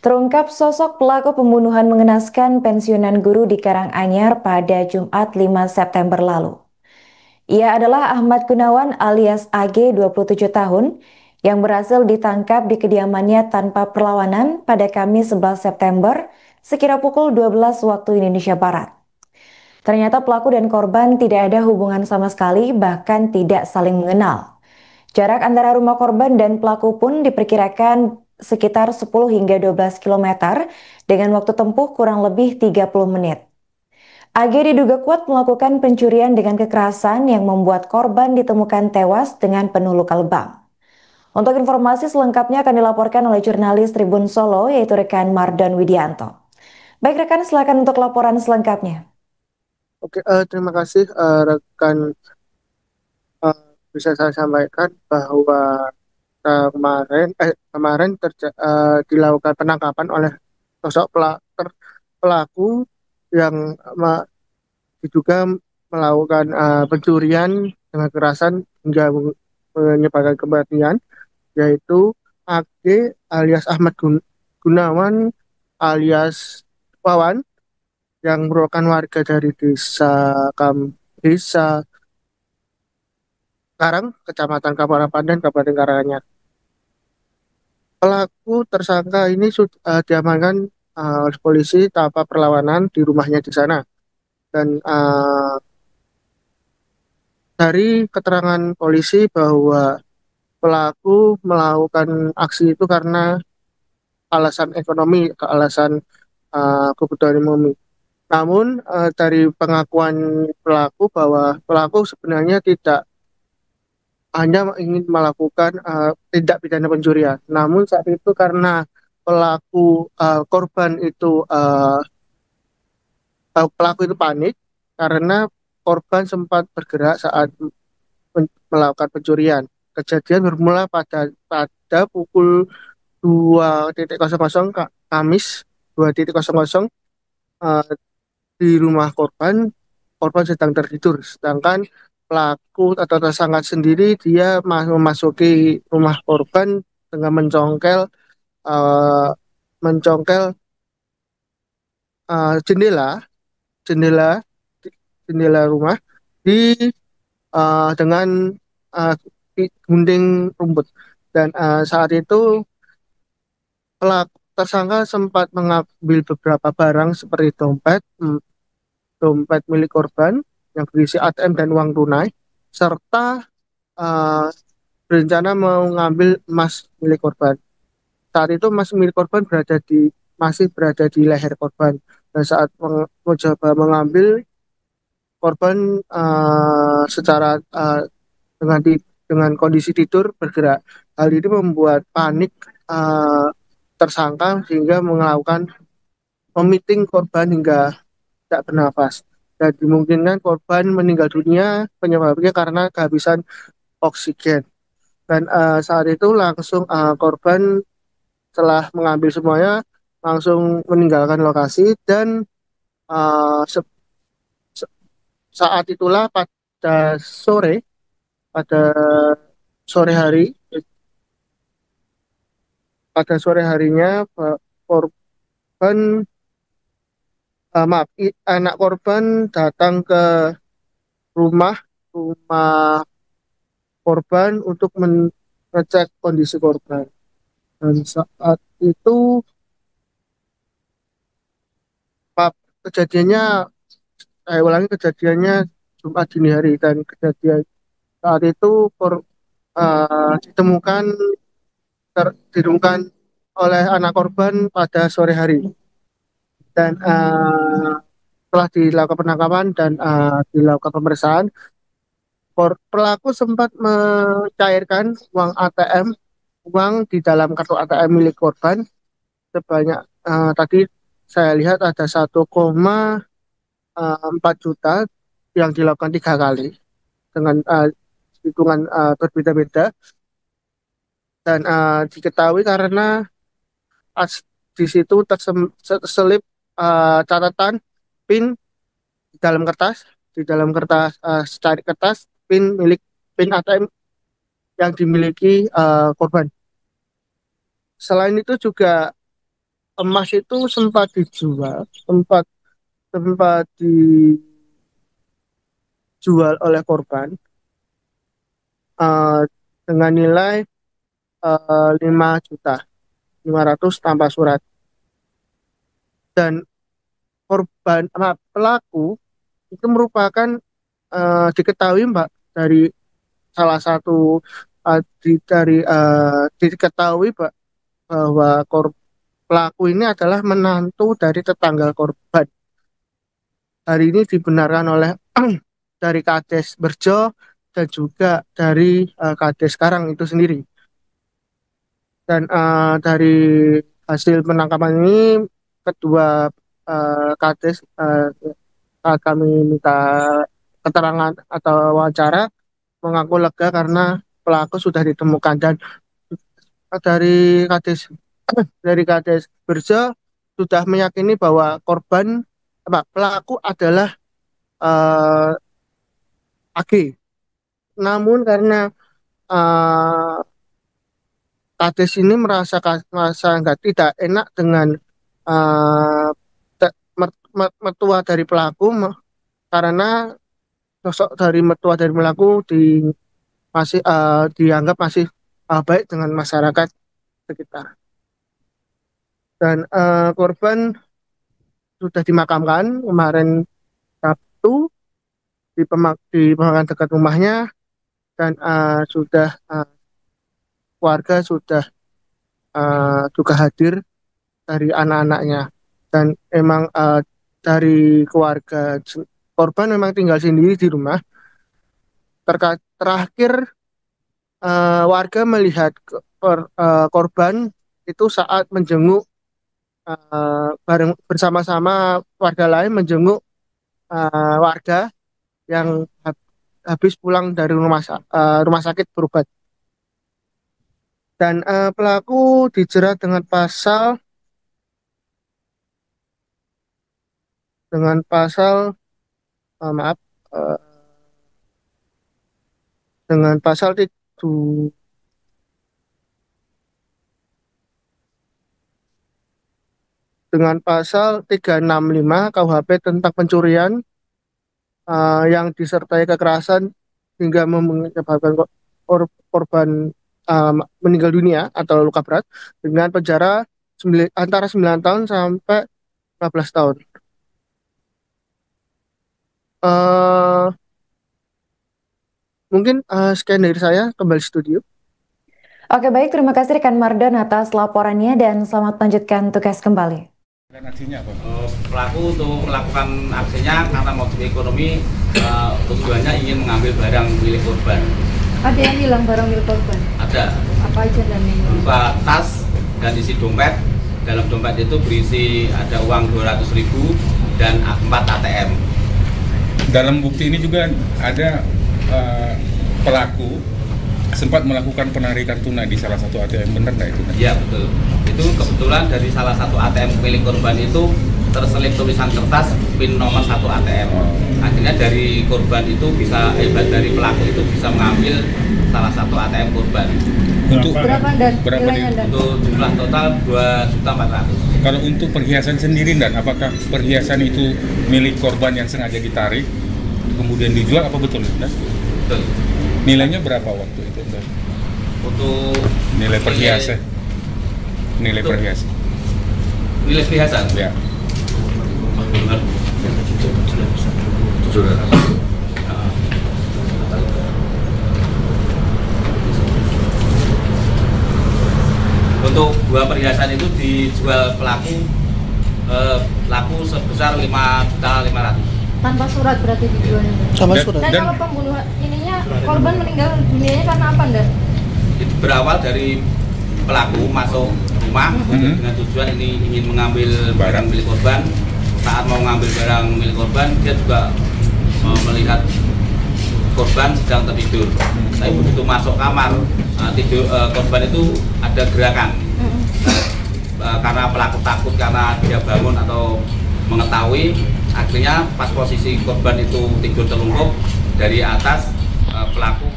Terungkap sosok pelaku pembunuhan mengenaskan pensiunan guru di Karanganyar pada Jumat 5 September lalu. Ia adalah Ahmad Gunawan alias AG 27 tahun yang berhasil ditangkap di kediamannya tanpa perlawanan pada Kamis 11 September sekira pukul 12 waktu Indonesia Barat. Ternyata pelaku dan korban tidak ada hubungan sama sekali, bahkan tidak saling mengenal. Jarak antara rumah korban dan pelaku pun diperkirakan sekitar 10 hingga 12 kilometer dengan waktu tempuh kurang lebih 30 menit. AG diduga kuat melakukan pencurian dengan kekerasan yang membuat korban ditemukan tewas dengan penuh luka lebam. Untuk informasi selengkapnya akan dilaporkan oleh jurnalis Tribun Solo yaitu rekan Mardan Widianto. Baik rekan, silakan untuk laporan selengkapnya. Oke, terima kasih rekan. Eh, Bisa saya sampaikan bahwa kemarin dilakukan penangkapan oleh sosok pelaku yang diduga melakukan pencurian dengan kekerasan hingga menyebabkan kematian, yaitu AG alias Gunawan alias Wawan yang merupakan warga dari desa Karang, Kecamatan Kapuas Pandan, Kabupaten Karanganyar. Pelaku tersangka ini sudah diamankan oleh polisi tanpa perlawanan di rumahnya di sana. Dan dari keterangan polisi bahwa pelaku melakukan aksi itu karena alasan ekonomi, alasan kebutuhan umum. Namun dari pengakuan pelaku bahwa pelaku sebenarnya tidak hanya ingin melakukan tindak pidana pencurian. Namun saat itu karena korban itu pelaku itu panik karena korban sempat bergerak saat melakukan pencurian. Kejadian bermula pada pukul 2.00 Kamis 2.00 di rumah korban. Korban sedang tertidur, sedangkan pelaku atau tersangka sendiri dia memasuki rumah korban dengan eh, mencongkel jendela jendela jendela rumah di dengan eh, gunting rumput. Dan saat itu pelaku tersangka sempat mengambil beberapa barang seperti dompet milik korban yang berisi ATM dan uang tunai, serta eh, berencana mau mengambil emas milik korban. Saat itu emas milik korban masih berada di leher korban. Dan saat mencoba mengambil, korban secara dengan kondisi tidur bergerak. Hal ini membuat panik eh, tersangka sehingga melakukan memiting korban hingga tidak bernafas. Dan dimungkinkan korban meninggal dunia penyebabnya karena kehabisan oksigen. Dan saat itu langsung korban setelah mengambil semuanya langsung meninggalkan lokasi. Dan uh, se- se- saat itulah pada sore hari pada sore harinya korban anak korban datang ke rumah rumah korban untuk mengecek kondisi korban. Dan saat itu Pak, kejadiannya saya ulangi, kejadiannya Jumat dini hari. Dan kejadian saat itu ditemukan ditemukan oleh anak korban pada sore hari. Dan setelah dilakukan penangkapan dan dilakukan pemeriksaan, pelaku sempat mencairkan uang di dalam kartu ATM milik korban sebanyak tadi saya lihat ada 1,4 juta yang dilakukan 3 kali dengan hitungan berbeda-beda. Dan diketahui karena as- di situ terselip catatan PIN di dalam kertas, secari kertas PIN ATM yang dimiliki korban. Selain itu juga emas itu sempat dijual, sempat sempat dijual oleh korban eh, dengan nilai 5 juta 500 tanpa surat, dan pelaku itu merupakan diketahui Mbak dari salah satu diketahui Mbak bahwa pelaku ini adalah menantu dari tetangga korban. Hari ini dibenarkan oleh dari Kades Berjo dan juga dari Kades Karang itu sendiri. Dan dari hasil penangkapan ini kedua Kades saat kami minta keterangan atau wawancara mengaku lega karena pelaku sudah ditemukan, dan dari Kades dari Kades Berjo sudah meyakini bahwa pelaku adalah eh, AG. Namun karena eh, Kades ini merasa nggak tidak enak dengan eh, mertua dari pelaku, karena sosok dari mertua dari pelaku masih dianggap masih baik dengan masyarakat sekitar. Dan korban sudah dimakamkan kemarin Sabtu di pemakaman dekat rumahnya, dan warga sudah juga hadir dari anak-anaknya, dan emang dari keluarga korban memang tinggal sendiri di rumah. Terakhir warga melihat korban itu saat menjenguk bareng bersama-sama warga lain menjenguk warga yang habis pulang dari rumah sakit berobat. Dan pelaku dijerat dengan pasal maaf eh, dengan pasal dengan pasal 365 KUHP tentang pencurian yang disertai kekerasan hingga menyebabkan korban meninggal dunia atau luka berat, dengan penjara antara 9 tahun sampai 15 tahun. Eh, Mungkin sekian dari saya, kembali studio. Oke, baik, terima kasih rekan Mardon atas laporannya dan selamat lanjutkan tugas kembali. Dan aksinya apa? Pelaku untuk melakukan aksinya karena motif ekonomi, tujuannya ingin mengambil barang milik korban. Ada yang hilang barang milik korban? Ada. Apa aja dan yang Berupa tas dan isi dompet. Dalam dompet itu berisi ada uang 200.000 dan 4 ATM. Dalam bukti ini juga ada pelaku sempat melakukan penarikan tunai di salah satu ATM, benar nggak itu? Iya, betul. Itu kebetulan dari salah satu ATM milik korban itu terselip tulisan kertas PIN nomor 1 ATM. Akhirnya dari korban itu dari pelaku itu bisa mengambil salah satu ATM korban. Untuk berapa dan berapa nilainya dan? Untuk jumlah total 2.400.000. Kalau untuk perhiasan sendiri, dan apakah perhiasan itu milik korban yang sengaja ditarik kemudian dijual, apa betul? Dan Betul. nilainya berapa waktu itu? Dan Untuk nilai perhiasan, nilai Betul. perhiasan, nilai perhiasan ya. Untuk dua perhiasan itu dijual pelaku sebesar 5.500.000. Tanpa surat berarti dijualnya. Sama Dan- surat. Dan kalau pembunuhan ininya korban meninggal dunianya karena apa ndak? Itu berawal dari pelaku masuk rumah dengan tujuan ini ingin mengambil barang milik korban. Saat mau mengambil barang milik korban, dia juga melihat korban sedang tertidur. Tapi begitu masuk kamar, korban itu ada gerakan. Karena pelaku takut karena dia bangun atau mengetahui, akhirnya pas posisi korban itu tidur telungkup, dari atas pelaku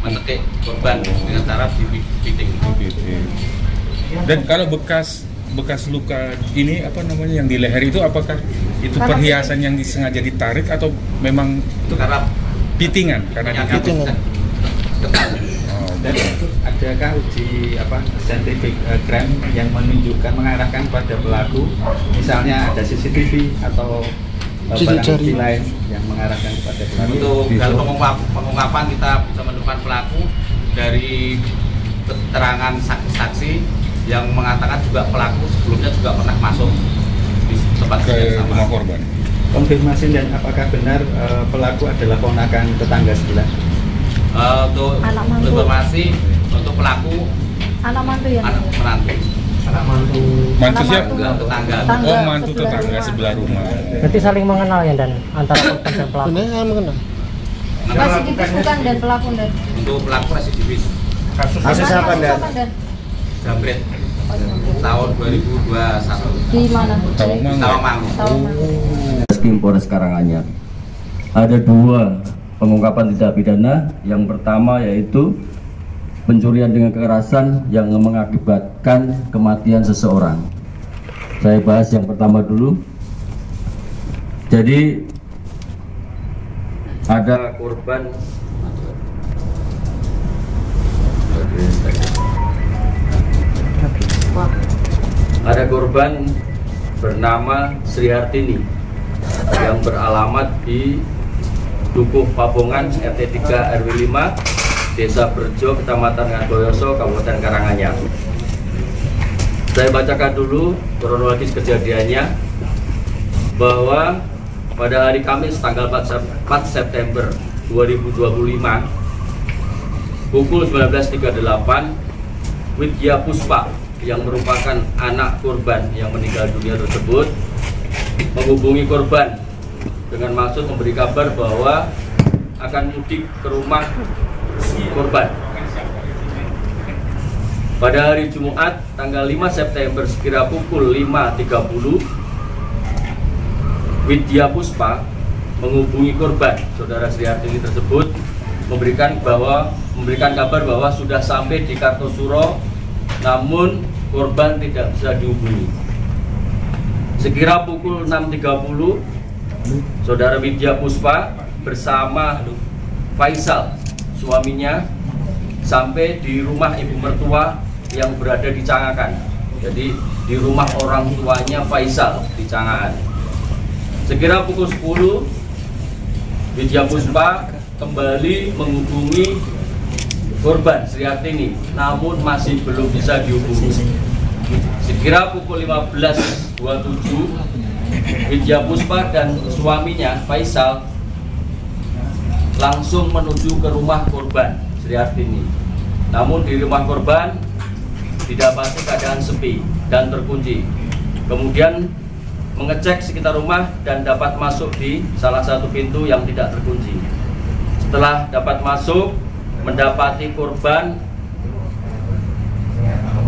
menekik korban dengan cara dibiting. Dan kalau bekas bekas luka ini apa namanya yang di leher itu, apakah itu perhiasan yang disengaja ditarik atau memang Itu karena pitingan? Karena Pitingan. Dan adakah uji scientific crime yang menunjukkan mengarahkan pada pelaku, misalnya ada CCTV atau barang bukti lain yang mengarahkan kepada pelaku? Untuk dalam pengungkapan kita bisa menemukan pelaku dari keterangan saksi-saksi yang mengatakan juga pelaku sebelumnya juga pernah masuk di tempat ke rumah korban. Konfirmasi, dan apakah benar pelaku adalah ponakan tetangga sebelah? Untuk Anak mantu. informasi, untuk pelaku Anak mantu ya? anak menantu, Mantu siapa? enggak tetangga. Oh, mantu tetangga sebelah rumah. Berarti saling mengenal ya, dan antara korban dan pelaku. Benar saya mengenal. Residivis bukan dan pelaku dan Untuk pelaku residivis Kasus apa dan? Jambret tahun 2021 di mana? Tawangmangu. Reskrim Polres Karanganyar. Ada 2 pengungkapan tindak pidana. Yang pertama yaitu pencurian dengan kekerasan yang mengakibatkan kematian seseorang. Saya bahas yang pertama dulu. Jadi ada korban bernama Sri Hartini yang beralamat di Dukuh Pabongan, RT 3 RW 5, Desa Berjo, Kecamatan Ngadoyoso, Kabupaten Karanganyar. Saya bacakan dulu kronologis kejadiannya, bahwa pada hari Kamis tanggal 4 September 2025 pukul 19.38, Widya Puspa yang merupakan anak korban yang meninggal dunia tersebut menghubungi korban dengan maksud memberi kabar bahwa akan mudik ke rumah korban. Pada hari Jumat tanggal 5 September sekira pukul 5.30, Widya Puspa menghubungi korban, saudara Sri Hartini tersebut, memberikan kabar bahwa sudah sampai di Kartosuro, namun korban tidak bisa dihubungi. Sekira pukul 6.30, saudara Widya Puspa bersama Faisal, suaminya, sampai di rumah ibu mertua yang berada di Cangakan. Jadi di rumah orang tuanya Faisal di Cangakan. Sekira pukul 10, Widya Puspa kembali menghubungi korban Sri Hartini, namun masih belum bisa dihubungi. Sekira pukul 15.27, Widya Puspa dan suaminya Faisal langsung menuju ke rumah korban Sri Hartini. Namun di rumah korban didapati keadaan sepi dan terkunci. Kemudian mengecek sekitar rumah dan dapat masuk di salah satu pintu yang tidak terkunci. Setelah dapat masuk, mendapati korban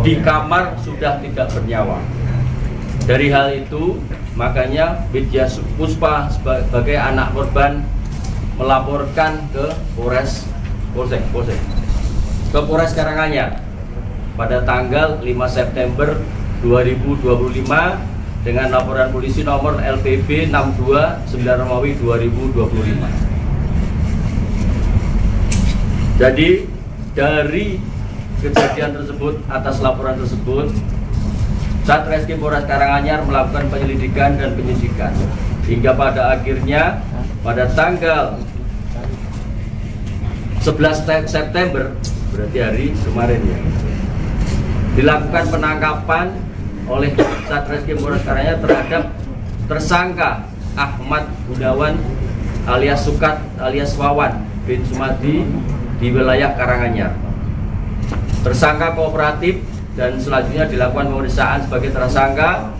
di kamar sudah tidak bernyawa. Dari hal itu, makanya Widya Puspa sebagai anak korban melaporkan ke Polres Karanganyar pada tanggal 5 September 2025 dengan laporan polisi nomor LPB 62 Romawi 2025. Jadi dari kejadian tersebut, atas laporan tersebut, Satreskrim Polres Karanganyar melakukan penyelidikan dan penyidikan hingga pada akhirnya pada tanggal 11 September, berarti hari kemarin ya, dilakukan penangkapan oleh Satreskrim Polres Karanganyar terhadap tersangka Ahmad Gunawan alias Sukat alias Wawan bin Sumadi di wilayah Karanganyar. Tersangka kooperatif dan selanjutnya dilakukan pemeriksaan sebagai tersangka,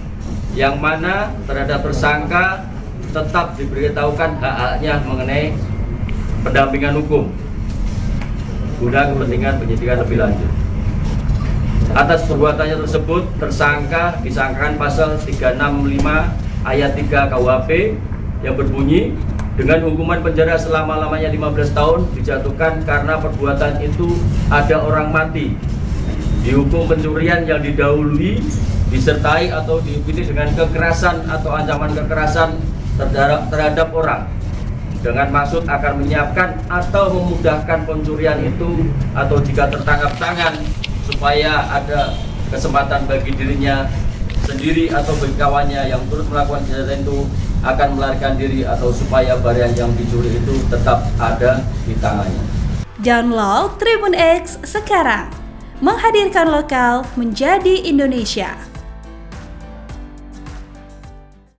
yang mana terhadap tersangka tetap diberitahukan hak-haknya mengenai pendampingan hukum guna kepentingan penyidikan lebih lanjut. Atas perbuatannya tersebut, tersangka disangkakan pasal 365 ayat 3 KUHP yang berbunyi dengan hukuman penjara selama-lamanya 15 tahun dijatuhkan karena perbuatan itu ada orang mati, dihukum pencurian yang didahului disertai atau diikuti dengan kekerasan atau ancaman kekerasan terhadap orang dengan maksud akan menyiapkan atau memudahkan pencurian itu, atau jika tertangkap tangan supaya ada kesempatan bagi dirinya sendiri atau bagi kawannya yang turut melakukan kejahatan itu akan melarikan diri, atau supaya barang yang dicuri itu tetap ada di tangannya. Download Tribun X sekarang, menghadirkan lokal menjadi Indonesia.